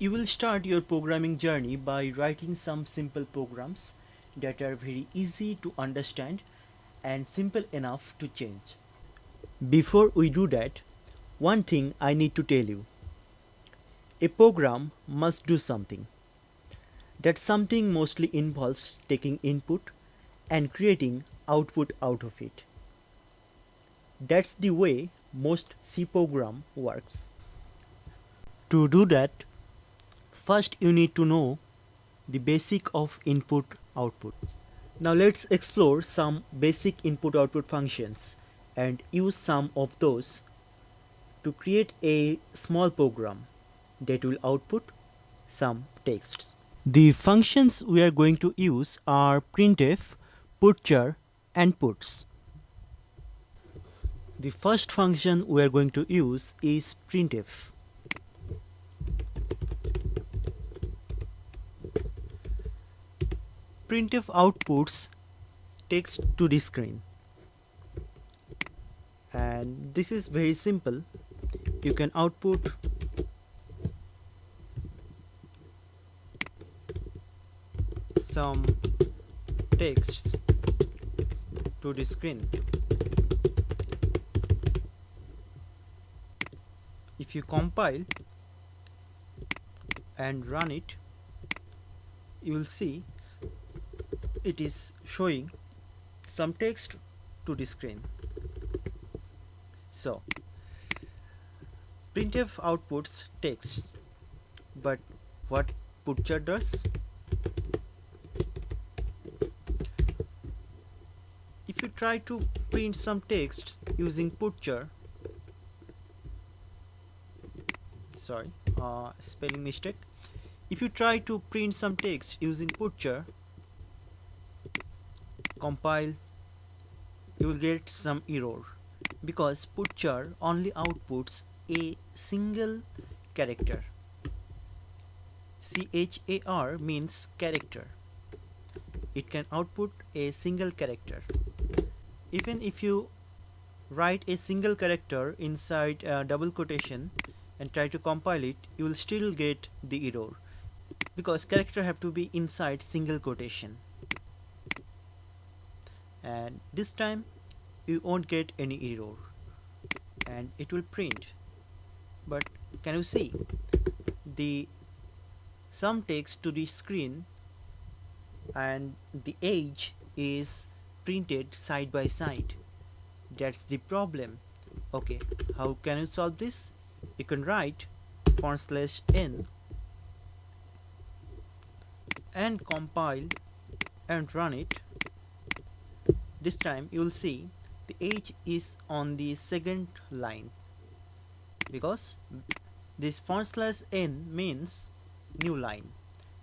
You will start your programming journey by writing some simple programs that are very easy to understand and simple enough to change. Before we do that, one thing I need to tell you. A program must do something. That something mostly involves taking input and creating output out of it. That's the way most C program works. To do that, first you need to know the basic of input output. Now let's explore some basic input output functions and use some of those to create a small program that will output some texts. The functions we are going to use are printf, putchar and puts. The first function we are going to use is printf. Printf outputs text to the screen, and this is very simple. You can output some text to the screen. If you compile and run it, you will see it is showing some text to the screen. So printf outputs text, but what putchar does? If you try to print some text using putchar, spelling mistake. If you try to print some text using putchar, compile, you will get some error because putchar only outputs a single character. Char means character. It can output a single character. Even if you write a single character inside a double quotation and try to compile it, you will still get the error because character have to be inside single quotation, and this time you won't get any error and it will print. But can you see the some text to the screen and the age is printed side by side? That's the problem. Okay, how can you solve this? You can write /n and compile and run it. This time you will see the age is on the second line because this /n means new line.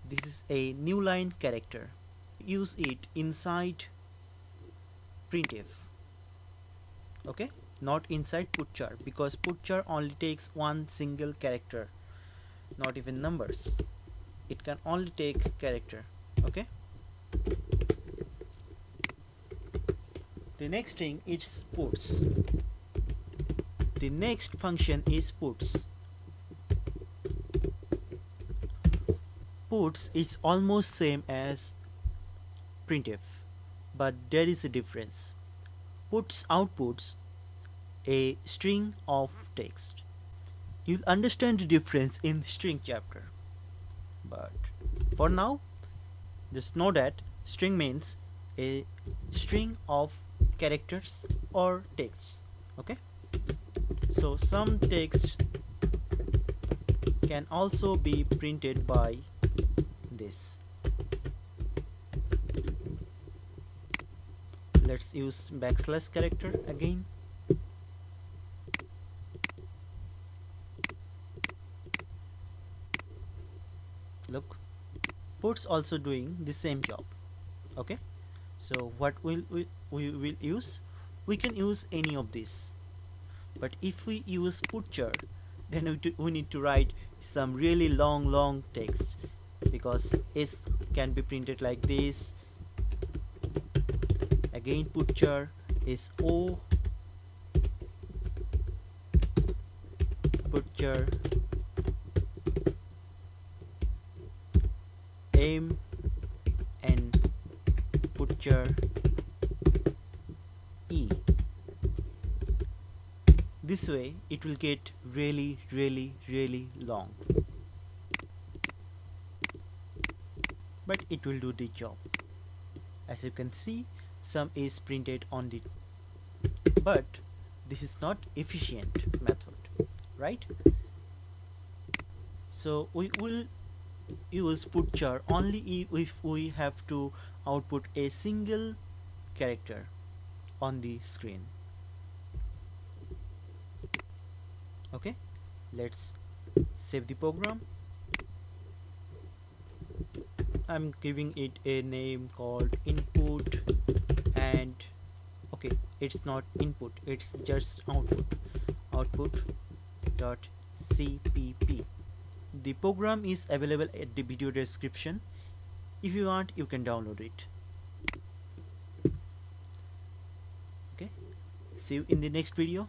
This is a new line character. Use it inside printf, okay, not inside putchar, because putchar only takes one single character, not even numbers. It can only take character. Okay, the next thing is puts. The next function is puts. Puts is almost same as printf, but there is a difference. Puts outputs a string of text. You'll understand the difference in string chapter, but for now just know that string means a string of characters or texts. Okay, so some text can also be printed by this. Let's use backslash character again. Look, puts also doing the same job. Okay, so what we will use? We can use any of this, but if we use putchar, then we need to write some really long text, because s can be printed like this. Again, putchar is o, putchar m and putchar e. This way it will get really long, but it will do the job. As you can see, some is printed on the, but this is not efficient method, right? So we will use putchar only if we have to output a single character on the screen. Okay, let's save the program. I'm giving it a name called input, and okay, it's not input, it's just output dot cpp. The program is available at the video description. If you want, you can download it. Okay, see you in the next video.